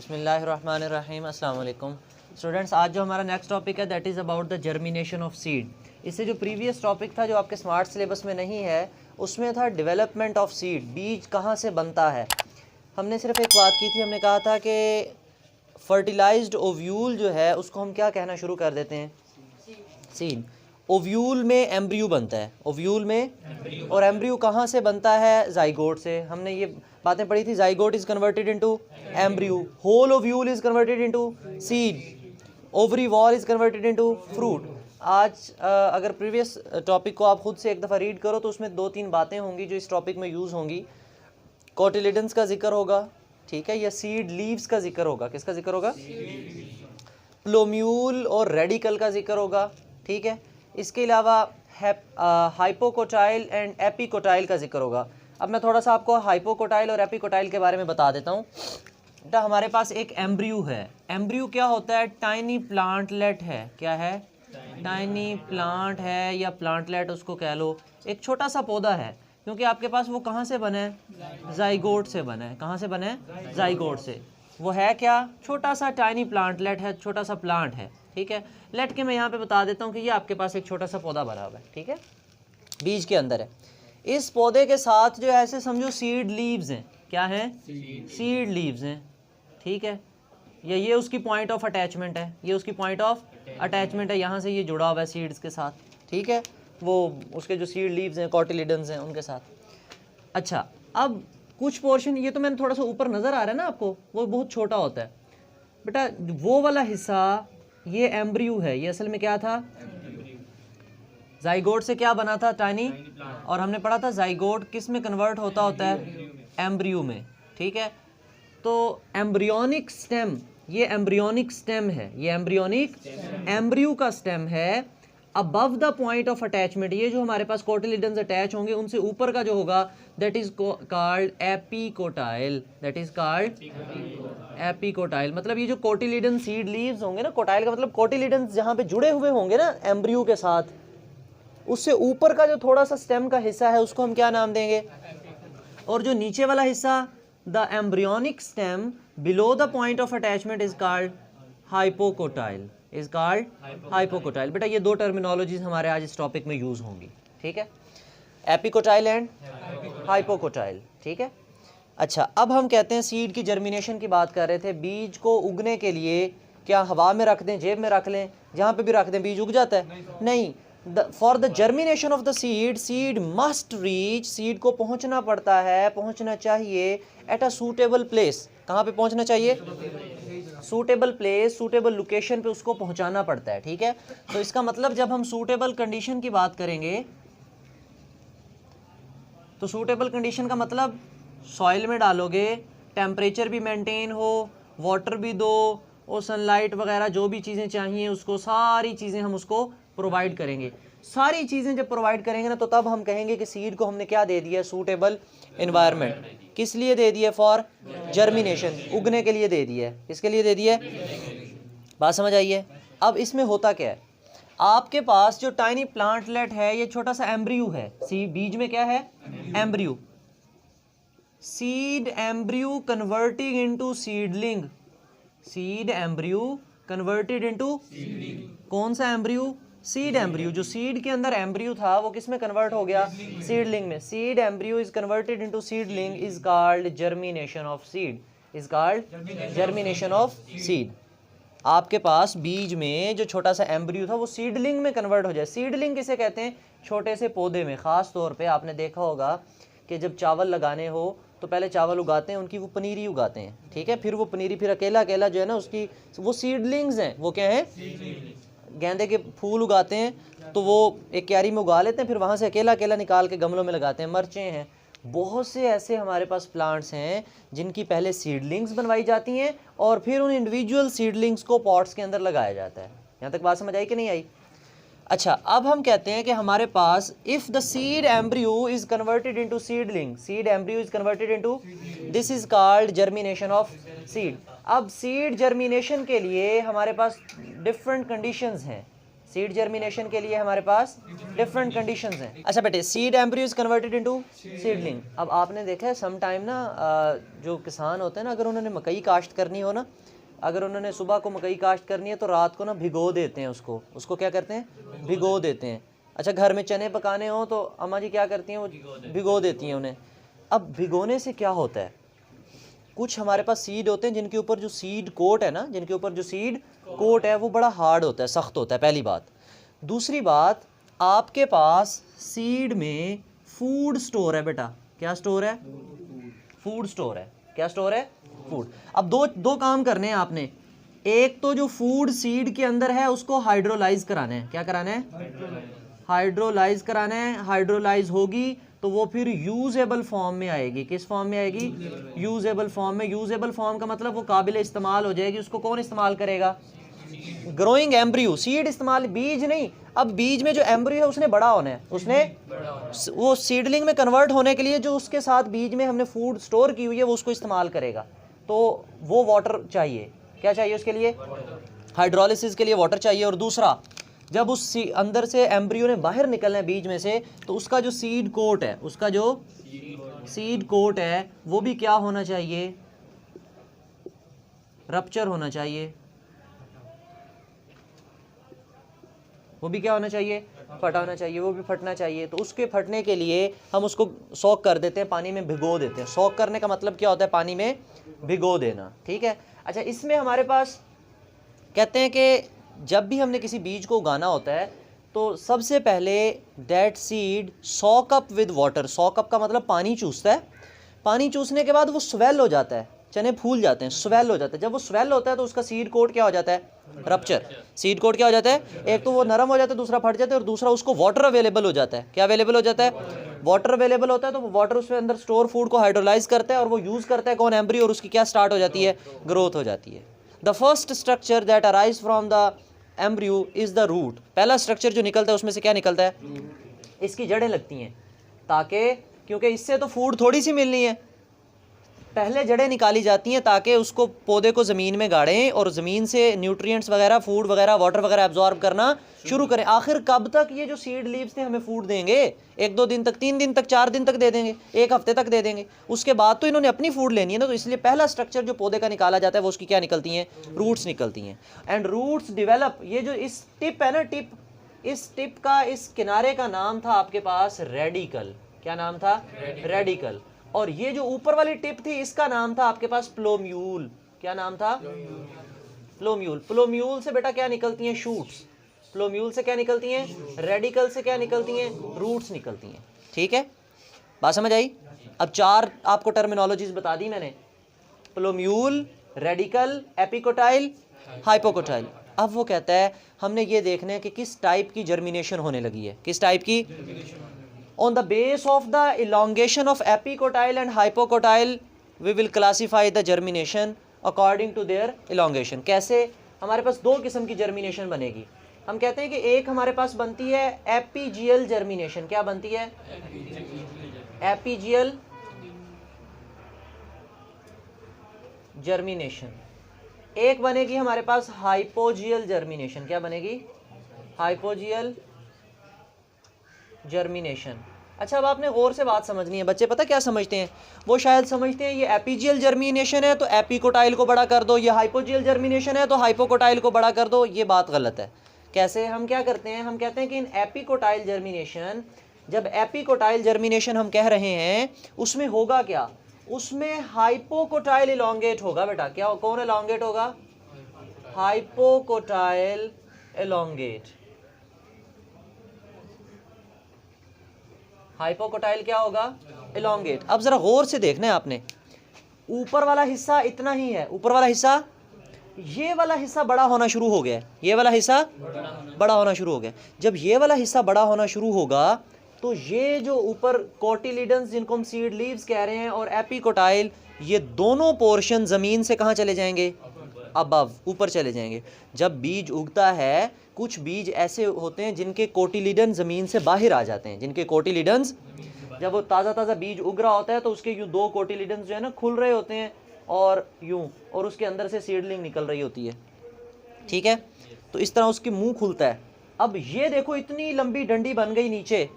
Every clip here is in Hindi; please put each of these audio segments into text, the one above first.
बिस्मिल्लाहिर्रहमानिर्रहीम अस्सलाम वालेकुम स्टूडेंट्स। आज जो हमारा नेक्स्ट टॉपिक है that is about the germination of seed. इससे जो प्रीवियस टॉपिक था जो आपके स्मार्ट सिलेबस में नहीं है उसमें था डेवलपमेंट ऑफ सीड, बीज कहाँ से बनता है। हमने सिर्फ एक बात की थी, हमने कहा था कि फर्टिलाइज्ड ओव्यूल जो है उसको हम क्या कहना शुरू कर देते हैं, सीड। ओव्यूल में एम्ब्रियो बनता है, ओव्यूल में, और एम्ब्रियो कहाँ से बनता है, जाइगोट से। हमने ये बातें पढ़ी थी, zygote is converted into embryo, whole ovule is converted into seed, ovary wall is converted into fruit. आज अगर प्रीवियस टॉपिक को आप खुद से एक दफ़ा रीड करो तो उसमें 2-3 बातें होंगी जो इस टॉपिक में यूज़ होंगी। कोटिलिडन्स का जिक्र होगा, ठीक है, या सीड लीव्स का जिक्र होगा। किसका जिक्र होगा? प्लोम्यूल और रेडिकल का जिक्र होगा, ठीक है। इसके अलावा हाइपोकोटाइल एंड एपिकोटाइल का जिक्र होगा। अब मैं थोड़ा सा आपको हाइपोकोटाइल और एपिकोटाइल के बारे में बता देता हूँ। बेटा हमारे पास एक एम्ब्रियो है। एम्ब्रियो क्या होता है? टाइनी प्लांटलेट है। क्या है? टाइनी प्लांट है या प्लांटलेट उसको कह लो। एक छोटा सा पौधा है, क्योंकि आपके पास वो कहाँ से बना है? जाइगोट से बना है। कहाँ से बना है? जाइगोट से। वो है क्या? छोटा सा टाइनी प्लांटलेट है, छोटा सा प्लांट है, ठीक है। लेट के मैं यहाँ पे बता देता हूँ कि ये आपके पास एक छोटा सा पौधा बना हुआ है, ठीक है, बीज के अंदर है। इस पौधे के साथ जो ऐसे समझो सीड लीव्स हैं। क्या हैं? सीड लीव्स हैं, ठीक है। ये उसकी पॉइंट ऑफ अटैचमेंट है, ये उसकी पॉइंट ऑफ अटैचमेंट है। यहाँ से ये जुड़ा हुआ है सीड्स के साथ, ठीक है, वो उसके जो सीड लीव्स हैं, कॉटिलिडन्स हैं, उनके साथ। अच्छा, अब कुछ पोर्शन, ये तो मैंने थोड़ा सा ऊपर नज़र आ रहा है ना आपको, वो बहुत छोटा होता है बेटा। वो वाला हिस्सा ये एम्ब्रियो है, ये असल में क्या था? जाइगोट से क्या बना था? टाइनी। और हमने पढ़ा था जाइगोट किस में कन्वर्ट होता है? एम्ब्रियो में, ठीक है। तो एम्ब्रियोनिक स्टेम, ये एम्ब्रियोनिक स्टेम है, ये एम्ब्रियोनिक एम्ब्रियो का स्टेम है। Above the point of attachment, ये जो हमारे पास कोटिलिडन्स अटैच होंगे उनसे ऊपर का जो होगा that is called epicotyl. That is called epicotyl. मतलब ये जो कोटिलिडन सीड लीव्स होंगे ना, कोटाइल का मतलब कोटिलिडन्स जहाँ पे जुड़े हुए होंगे ना एम्ब्रियो के साथ, उससे ऊपर का जो थोड़ा सा स्टेम का हिस्सा है उसको हम क्या नाम देंगे? और जो नीचे वाला हिस्सा, the embryonic stem below the point of attachment is called hypocotyl. Is called hypocotyl. बेटा ये दो टर्मिनोलॉजीज हमारे आज इस टॉपिक में यूज होंगी, ठीक है, एपिकोटाइल एंड हाइपोकोटाइल, ठीक है। अच्छा, अब हम कहते हैं सीड की जर्मिनेशन की बात कर रहे थे। बीज को उगने के लिए क्या हवा में रख दें, जेब में रख लें, जहाँ पे भी रख दें बीज उग जाता है? नहीं। For the germination of the seed, seed must reach, seed को पहुँचना पड़ता है, पहुँचना चाहिए एट अ सूटेबल प्लेस। कहाँ पे पहुँचना चाहिए? सूटेबल प्लेस, सूटेबल लोकेशन पे उसको पहुँचाना पड़ता है, ठीक है। तो इसका मतलब जब हम सूटेबल कंडीशन की बात करेंगे तो सूटेबल कंडीशन का मतलब सॉइल में डालोगे, टेम्परेचर भी मेंटेन हो, वाटर भी दो, और सनलाइट वगैरह जो भी चीज़ें चाहिए उसको, सारी चीज़ें हम उसको प्रोवाइड करेंगे। सारी चीज़ें जब प्रोवाइड करेंगे ना तो तब हम कहेंगे कि सीड को हमने क्या दे दिया? Suitable environment. किस लिए दे दिया? फॉर जर्मिनेशन, उगने के लिए दे दिया है। किसके लिए दे दिया है? बात समझ आई है? अब इसमें होता क्या है, आपके पास जो टाइनी प्लांटलेट है ये छोटा सा एम्ब्रियो है। सी बीज में क्या है? Embryo. Seed embryo converting into seedling, seed embryo converted into, कौन सा एम्ब्रियो? Seed embryo. जो सीड के अंदर एम्ब्रियो था वो किस में कन्वर्ट हो गया? सीडलिंग में। Seed embryo is converted into seedling is called germination of seed. Is called germination of seed. आपके पास बीज में जो छोटा सा एम्ब्रियो था वो सीडलिंग में कन्वर्ट हो जाए। सीडलिंग किसे कहते हैं? छोटे से पौधे में। ख़ास तौर पे आपने देखा होगा कि जब चावल लगाने हो तो पहले चावल उगाते हैं, उनकी वो पनीरी उगाते हैं, ठीक है, फिर वो पनीरी फिर अकेला अकेला जो है ना उसकी, वो सीडलिंग्स हैं। वो क्या हैं? गेंदे के फूल उगाते हैं तो वो एक क्यारी में उगा लेते हैं, फिर वहाँ से अकेला अकेला निकाल के गमलों में लगाते हैं। मर्चें हैं, बहुत से ऐसे हमारे पास प्लांट्स हैं जिनकी पहले सीडलिंग्स बनवाई जाती हैं और फिर उन इंडिविजुअल सीडलिंग्स को पॉट्स के अंदर लगाया जाता है। यहाँ तक बात समझ आई कि नहीं आई? अच्छा, अब हम कहते हैं कि हमारे पास if the seed embryo is converted into seedling, seed embryo is converted into, this is called germination of seed. अब सीड जर्मिनेशन के लिए हमारे पास डिफरेंट कंडीशंस हैं। सीड जर्मिनेशन के लिए हमारे पास डिफरेंट कंडीशंस हैं। अच्छा बेटे, seed embryo is converted into seedling. अब आपने देखा है सम टाइम ना जो किसान होते हैं ना, अगर उन्होंने मकई काश्त करनी हो ना, अगर उन्होंने सुबह को मकई काश्त करनी है तो रात को ना भिगो देते हैं उसको क्या करते हैं, भिगो देते हैं। अच्छा, घर में चने पकाने हो तो अम्मा जी क्या करती हैं, वो भिगो देती हैं उन्हें। अब भिगोने से क्या होता है, कुछ हमारे पास सीड होते हैं जिनके ऊपर जो सीड कोट है ना, जिनके ऊपर जो सीड कोट है वो बड़ा हार्ड होता है, सख्त होता है, पहली बात। दूसरी बात, आपके पास सीड में फूड स्टोर है बेटा। क्या स्टोर है? फूड स्टोर है। क्या स्टोर है? फूड। अब दो काम करने हैं आपने। एक तो जो फूड सीड के अंदर है उसको हाइड्रोलाइज कराना है। क्या कराना है? हाइड्रोलाइज कराना है। हाइड्रोलाइज होगी तो वो फिर यूजेबल फॉर्म में आएगी। किस फॉर्म में आएगी? यूजेबल फॉर्म में। यूजेबल फॉर्म का मतलब वो काबिल इस्तेमाल हो जाएगी। उसको कौन इस्तेमाल करेगा? Growing embryo. सीड इस्तेमाल, बीज नहीं। अब बीज में जो एम्ब्रियो है उसने बड़ा होना है, उसने वो सीडलिंग में कन्वर्ट होने के लिए जो उसके साथ बीज में हमने फूड स्टोर की हुई है वो उसको इस्तेमाल करेगा। तो वो वाटर चाहिए। क्या चाहिए उसके लिए? हाइड्रोलिसिस के लिए वाटर चाहिए। और दूसरा, जब उस अंदर से एम्ब्रियो ने बाहर निकलना है बीज में से, तो उसका जो सीड कोट है, उसका जो सीड कोट है वो भी क्या होना चाहिए? रप्चर होना चाहिए। वो भी क्या होना चाहिए? फटा होना चाहिए। वो भी फटना चाहिए। तो उसके फटने के लिए हम उसको सोक कर देते हैं, पानी में भिगो देते हैं। सोक करने का मतलब क्या होता है? पानी में भिगो देना। ठीक है। अच्छा, इसमें हमारे पास कहते हैं कि जब भी हमने किसी बीज को उगाना होता है तो सबसे पहले that seed soak up with water. Soak up का मतलब पानी चूसता है। पानी चूसने के बाद वो स्वेल हो जाता है, चने फूल जाते हैं, स्वेल हो जाता है। जब वो स्वेल होता है तो उसका सीड कोट क्या हो जाता है? रप्चर। सीड कोट क्या हो जाता है? एक तो वो नरम हो जाता है, दूसरा फट जाता है, और दूसरा उसको वाटर अवेलेबल हो जाता है। क्या अवेलेबल हो जाता है? वाटर अवेलेबल होता है। तो वाटर उसमें अंदर स्टोर फूड को हाइड्रोलाइज करता है और वो यूज़ करता है कौन? एम्ब्रियो। और उसकी क्या स्टार्ट हो जाती है? ग्रोथ हो जाती है। The first structure that arise from the embryo is the root. पहला स्ट्रक्चर जो निकलता है उसमें से क्या निकलता है? इसकी जड़ें लगती हैं, ताकि क्योंकि इससे तो फूड थोड़ी सी मिलनी है, पहले जड़ें निकाली जाती हैं ताकि उसको पौधे को ज़मीन में गाड़ें और ज़मीन से न्यूट्रिएंट्स वगैरह, फूड वगैरह, वाटर वगैरह एब्जॉर्ब करना शुरू करें। आखिर कब तक ये जो सीड लीव्स थे हमें फूड देंगे? 1-2 दिन तक, 3 दिन तक, 4 दिन तक दे देंगे, 1 हफ्ते तक दे देंगे। उसके बाद तो इन्होंने अपनी फूड लेनी है ना। तो इसलिए पहला स्ट्रक्चर जो पौधे का निकाला जाता है वो उसकी क्या निकलती हैं? रूट्स निकलती हैं। And roots develop. ये जो इस टिप है ना, टिप, इस टिप का, इस किनारे का नाम था आपके पास रेडिकल। क्या नाम था? रेडिकल। और ये जो ऊपर वाली टिप थी इसका नाम था आपके पास प्लोम्यूल। क्या नाम था? प्लोम्यूल। प्लोम्यूल से बेटा क्या निकलती हैं? शूट्स। प्लोम्यूल से क्या निकलती हैं? रेडिकल से क्या निकलती हैं? रूट्स निकलती हैं। ठीक है, बात समझ आई? अब 4 आपको टर्मिनोलॉजीज बता दी मैंने। प्लोम्यूल, रेडिकल, एपिकोटाइल, हाइपोकोटाइल। अब वो कहता है हमने ये देखना है कि किस टाइप की जर्मिनेशन होने लगी है। किस टाइप की? On the base of the elongation of epicotyle and hypocotyle, we will classify the germination according to their elongation. कैसे? हमारे पास 2 किस्म की जर्मिनेशन बनेगी। हम कहते हैं कि एक हमारे पास बनती है एपीजियल जर्मिनेशन। क्या बनती है? Epigeal germination. एक बनेगी हमारे पास हाइपोजियल जर्मिनेशन। क्या बनेगी? Hypogeal germination. अच्छा, अब आपने गौर से बात समझनी है। बच्चे पता क्या समझते हैं? वो शायद समझते हैं ये एपीजियल जर्मिनेशन है तो एपिकोटाइल को बड़ा कर दो, ये हाइपोजियल जर्मिनेशन है तो हाइपोकोटाइल को बड़ा कर दो। ये बात गलत है। कैसे? हम क्या करते हैं? हम कहते हैं कि इन एपिकोटाइल जर्मिनेशन, जब एपिकोटाइल जर्मिनेशन हम कह रहे हैं उसमें होगा क्या? उसमें हाइपोकोटाइल इलोंगेट होगा बेटा। क्या? कौन इलोंगेट होगा? Hypocotyl elongate. हाइपोकोटाइल क्या होगा? इलोंगेट। अब जरा गौर से देखना है आपने, ऊपर वाला हिस्सा इतना ही है, ऊपर वाला हिस्सा, ये वाला हिस्सा बड़ा होना शुरू हो गया है। ये वाला हिस्सा बड़ा होना शुरू हो गया। जब ये वाला हिस्सा बड़ा होना शुरू होगा तो ये जो ऊपर कोटिलिडन्स जिनको हम सीड लीव्स कह रहे हैं और एपिकोटाइल, ये दोनों पोर्शन ज़मीन से कहाँ चले जाएंगे? अबव, ऊपर चले जाएंगे। जब बीज उगता है, कुछ बीज ऐसे होते हैं जिनके कोटिलिडन ज़मीन से बाहर आ जाते हैं, जिनके कोटिलिडन्स, जब वो ताज़ा बीज उग रहा होता है तो उसके यूँ 2 कोटिलिडन्स जो है ना खुल रहे होते हैं और यूँ, और उसके अंदर से सीडलिंग निकल रही होती है। ठीक है, तो इस तरह उसके मुंह खुलता है अब ये देखो इतनी लंबी डंडी बन गई नीचे,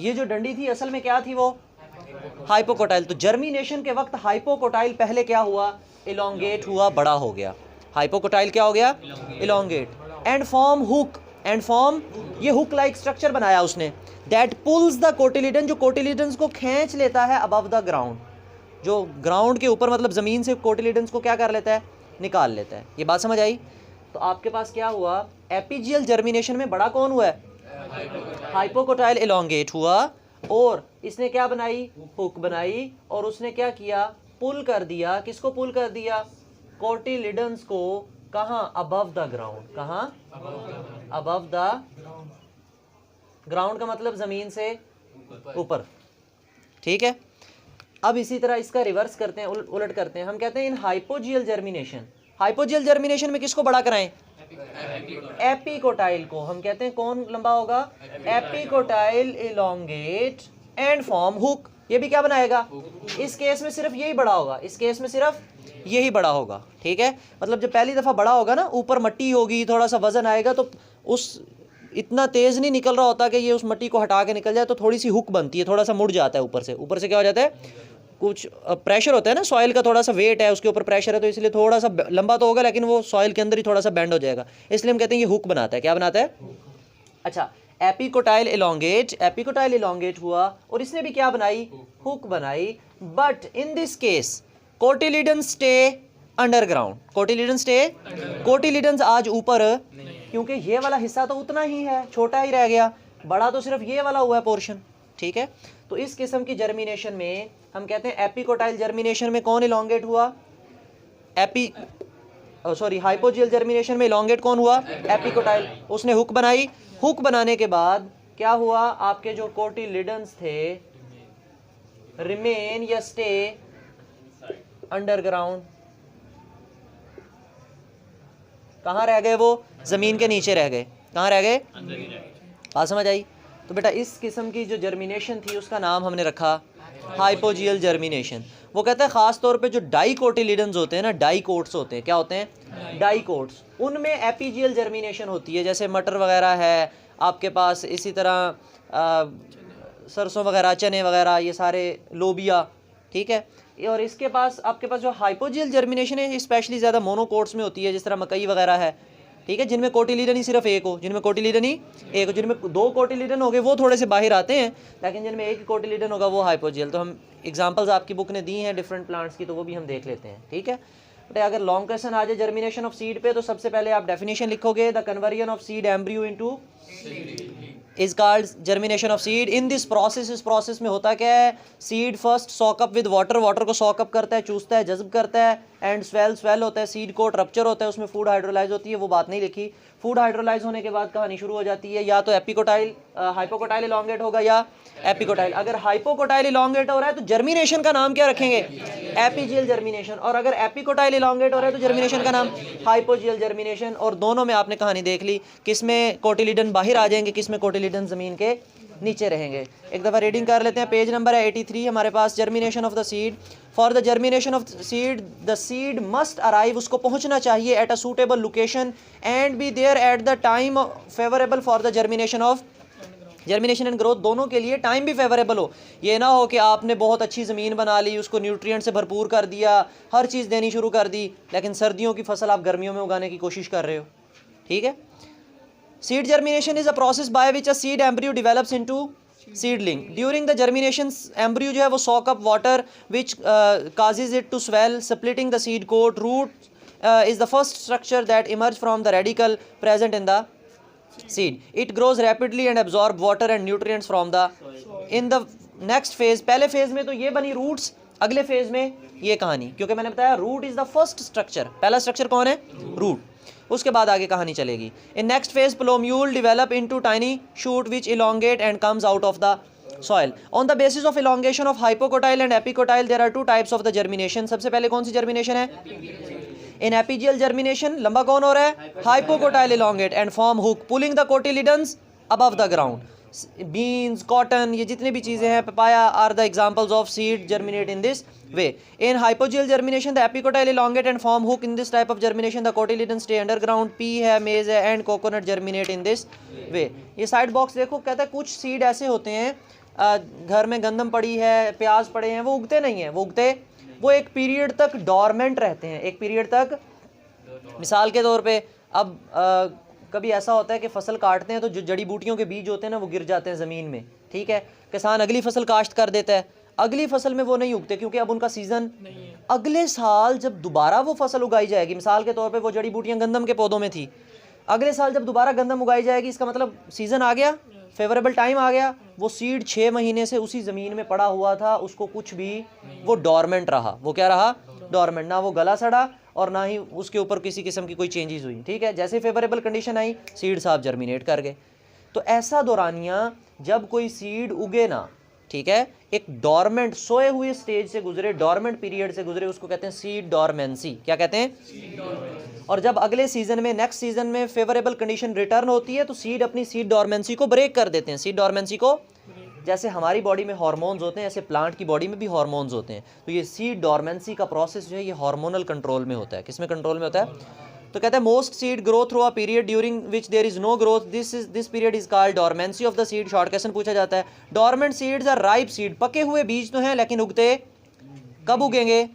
ये जो डंडी थी असल में क्या थी, वो हाइपोकोटाइल। तो जर्मिनेशन के वक्त हाइपोकोटाइल पहले क्या हुआ, इलोंगेट हुआ, बड़ा हो गया। हाइपोकोटाइल क्या हो गया, elongate. And form hook, and form, ये हुक लाइक स्ट्रक्चर बनाया उसने, दैट पुल्स द कोटिलिडन, जो कोटिलिडन्स को खींच लेता है अबव द ग्राउंड, जो ग्राउंड के ऊपर मतलब ज़मीन से कोटिलिडन्स को क्या कर लेता है, निकाल लेता है। ये बात समझ आई। तो आपके पास क्या हुआ, एपीजियल जर्मिनेशन में बड़ा कौन हुआ है, हाइपोकोटाइल इलोंगेट हुआ, और इसने क्या बनाई, हुक बनाई, और उसने क्या किया, पुल कर दिया। किसको पुल कर दिया, कोटिलिडन्स को। कहाँ, अबव द ग्राउंड। कहाँ, अबव द ग्राउंड का मतलब जमीन से ऊपर, ठीक है। अब इसी तरह इसका रिवर्स करते हैं, उलट करते हैं। हम कहते हैं इन हाइपोजियल जर्मिनेशन, हाइपोजियल जर्मिनेशन में किसको बड़ा कराएं, एपिकोटाइल को। हम कहते हैं कौन लंबा होगा, epicotyl elongate and form hook. ये भी क्या बनाएगा, इस केस में सिर्फ यही बड़ा होगा, इस केस में सिर्फ यही बड़ा होगा, ठीक है। मतलब जब पहली दफ़ा बड़ा होगा ना, ऊपर मट्टी होगी, थोड़ा सा वजन आएगा, तो उस इतना तेज़ नहीं निकल रहा होता कि ये उस मट्टी को हटा के निकल जाए, तो थोड़ी सी हुक बनती है, थोड़ा सा मुड़ जाता है ऊपर से। ऊपर से क्या हो जाता है, कुछ प्रेशर होता है ना, सॉइल का थोड़ा सा वेट है, उसके ऊपर प्रेशर है, तो इसलिए थोड़ा सा लंबा तो होगा, लेकिन वो सॉइल के अंदर ही थोड़ा सा बेंड हो जाएगा, इसलिए हम कहते हैं ये हुक बनाता है। क्या बनाता है, अच्छा। एपिकोटाइल इलोंगेट, एपिकोटाइल इलोंगेट हुआ, और इसने भी क्या बनाई, हुक बनाई। But in this case cotyledon stay underground, cotyledon stay, cotyledons आज ऊपर, क्योंकि ये वाला हिस्सा तो उतना ही है, छोटा ही रह गया, बड़ा तो सिर्फ ये वाला हुआ है पोर्शन, ठीक है। तो इस किस्म की जर्मिनेशन में हम कहते हैं एपिकोटाइल जर्मिनेशन में कौन इलोंगेट हुआ, हाइपोजियल जर्मिनेशन में इलोंगेट कौन हुआ, एपिकोटाइल। उसने हुक बनाई, हुक बनाने के बाद क्या हुआ, आपके जो कोटिलिडन्स थे रिमेन या स्टे अंडरग्राउंड। कहाँ रह गए, वो जमीन के नीचे रह गए। कहाँ रह गए, बात समझ आई। तो बेटा इस किस्म की जो जर्मिनेशन थी उसका नाम हमने रखा हाइपोजियल जर्मिनेशन। वो कहते हैं ख़ास तौर पे जो डाइकोटिलिडन्स होते हैं ना, डाइकोट्स होते हैं, क्या होते हैं, डाइकोट्स, उनमें एपीजियल जर्मिनेशन होती है। जैसे मटर वगैरह है आपके पास, इसी तरह सरसों वगैरह, चने वगैरह, ये सारे लोबिया, ठीक है। और इसके पास आपके पास जो हाइपोजियल जर्मिनेशन है स्पेशली ज़्यादा मोनोकोट्स में होती है, जिस तरह मकई वगैरह है, ठीक है, जिनमें कोटिलिडन ही सिर्फ एक हो, जिनमें कोटिलिडन ही एक हो। जिनमें दो कोटिलिडन हो गए वो थोड़े से बाहर आते हैं, लेकिन जिनमें एक ही कोटिलिडन होगा वो हाइपोजियल। तो हम एग्जांपल्स आपकी बुक ने दी हैं डिफरेंट प्लांट्स की, तो वो भी हम देख लेते हैं, ठीक है। बट अगर लॉन्ग क्वेश्चन आ जाए जर्मिनेशन ऑफ सीड पे, तो सबसे पहले आप डेफिनेशन लिखोगे, the conversion of seed embryo into is called germination of seed. In this process, इस प्रोसेस में होता क्या है, seed first soak up with water, water को सॉकअप करता है, चूसता है, जज्ब करता है, एंड स्वेल होता है, सीड कोट रप्चर होता है, उसमें फूड हाइड्रोलाइज होती है, वो बात नहीं लिखी। फूड हाइड्रोलाइज होने के बाद कहानी शुरू हो जाती है, या तो एपिकोटाइल हाइपोकोटाइल इलोंगेट होगा या एपिकोटाइल। अगर हाइपोकोटाइल इलोंगेट हो रहा है तो जर्मिनेशन का नाम क्या रखेंगे, एपीजियल जर्मिनेशन, और अगर एपिकोटाइल इलोंगेट हो रहा है तो जर्मिनेशन का नाम हाइपोजियल जर्मिनेशन। और दोनों में आपने कहानी देख ली, किस में कोटिलिडन बाहर आ जाएंगे, किस में कोटिलिडन ज़मीन के नीचे रहेंगे। एक दफ़ा रीडिंग कर लेते हैं, पेज नंबर है 83 हमारे पास। Germination of the seed, for the germination of seed the seed must arrive, उसको पहुंचना चाहिए at a suitable location and be there at the time favourable for the germination of, germination and growth दोनों के लिए टाइम भी फेवरेबल हो। ये ना हो कि आपने बहुत अच्छी ज़मीन बना ली, उसको न्यूट्रिएंट से भरपूर कर दिया, हर चीज़ देनी शुरू कर दी, लेकिन सर्दियों की फसल आप गर्मियों में उगाने की कोशिश कर रहे हो, ठीक है। Seed germination is a process by which a seed embryo develops into seedling. During the germination embryo जो है वो soak up water which causes it to swell, splitting the seed coat. Root is the first structure that emerge from the radicle present in the seed. It grows rapidly and absorb water and nutrients from the in the next phase. पहले फेज में तो ये बनी रूट्स, अगले फेज में ये कहानी, क्योंकि मैंने बताया root is the first structure, पहला स्ट्रक्चर कौन है, रूट, उसके बाद आगे कहानी चलेगी. In next phase plumule develop into tiny shoot which elongate and comes out of the soil. On the basis of elongation of hypocotyle and epicotyle there are two types of the germination. सबसे पहले कौन सी जर्मिनेशन है, इन एपीजियल जर्मिनेशन लंबा कौन हो रहा है, hypocotyl elongate and form hook pulling the cotyledons above the ground. Beans, cotton, ये जितने भी चीज़ें हैं, papaya are the examples of seed germinate in this way. In hypogeal germination, the epicotyle elongate and form hook. In this type of germination, the cotyledon stay underground. Pea है, maize है, and coconut germinate in this way. ये साइड बॉक्स देखो, कहता है कुछ सीड ऐसे होते हैं, घर में गंदम पड़ी है, प्याज पड़े हैं, वो उगते नहीं हैं, वो एक पीरियड तक डॉर्मेंट रहते हैं, एक पीरियड तक. मिसाल के तौर पे अब कभी ऐसा होता है कि फसल काटते हैं तो जो जड़ी बूटियों के बीज होते हैं ना वो गिर जाते हैं ज़मीन में, ठीक है. किसान अगली फसल काश्त कर देता है, अगली फसल में वो नहीं उगते क्योंकि अब उनका सीज़न नहीं है. अगले साल जब दोबारा वो फसल उगाई जाएगी, मिसाल के तौर पे वो जड़ी बूटियां गंदम के पौधों में थी, अगले साल जब दोबारा गंदम उगाई जाएगी, इसका मतलब सीज़न आ गया, फेवरेबल टाइम आ गया. वो सीड 6 महीने से उसी ज़मीन में पड़ा हुआ था, उसको कुछ भी, वो डॉर्मेंट रहा. वो क्या रहा? डॉर्मेंट. ना वो गला सड़ा और ना ही उसके ऊपर किसी किस्म की कोई चेंजेस हुई, ठीक है. जैसे फेवरेबल कंडीशन आई, सीड साहब जर्मिनेट कर गए. तो ऐसा दौरानिया जब कोई सीड उगे ना, ठीक है, एक डॉर्मेंट सोए हुए स्टेज से गुजरे, डॉर्मेंट पीरियड से गुजरे, उसको कहते हैं सीड डॉर्मेंसी. क्या कहते हैं? और जब अगले सीजन में, नेक्स्ट सीजन में फेवरेबल कंडीशन रिटर्न होती है तो सीड अपनी सीड डॉर्मेंसी को ब्रेक कर देते हैं. सीड डॉर्मेंसी को, जैसे हमारी बॉडी में हार्मोन्स होते हैं ऐसे प्लांट की बॉडी में भी हार्मोन्स होते हैं. तो ये सीड डॉर्मेंसी का प्रोसेस जो है ये हार्मोनल कंट्रोल में होता है. किसमें कंट्रोल में होता है? तो कहता है most seed grow through a period during which there is no growth. This period is called dormancy of the seed. Short question पूछा जाता है. Dormant seeds are ripe seed. पके हुए बीज तो हैं लेकिन उगते कब उगेंगे?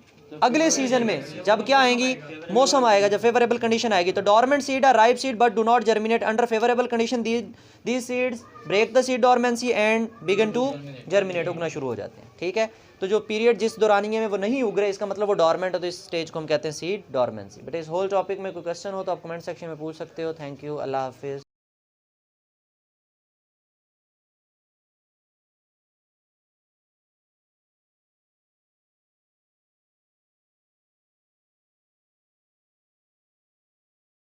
अगले सीजन में. जब क्या आएंगी? मौसम आएगा, जब फेवरेबल कंडीशन आएगी. तो dormant seed are ripe seed but do not germinate under favourable condition. These seeds break the seed dormancy and begin to germinate. उगना शुरू हो जाते हैं, ठीक है. तो जो पीरियड जिस दौरानिये में वो नहीं उग रहे, इसका मतलब वो डॉर्मेंट है, तो इस स्टेज को हम कहते हैं सीड डॉर्मेंसी. बट इस होल टॉपिक में कोई क्वेश्चन हो तो आप कमेंट सेक्शन में पूछ सकते हो. Thank you. अल्लाह हाफिज़.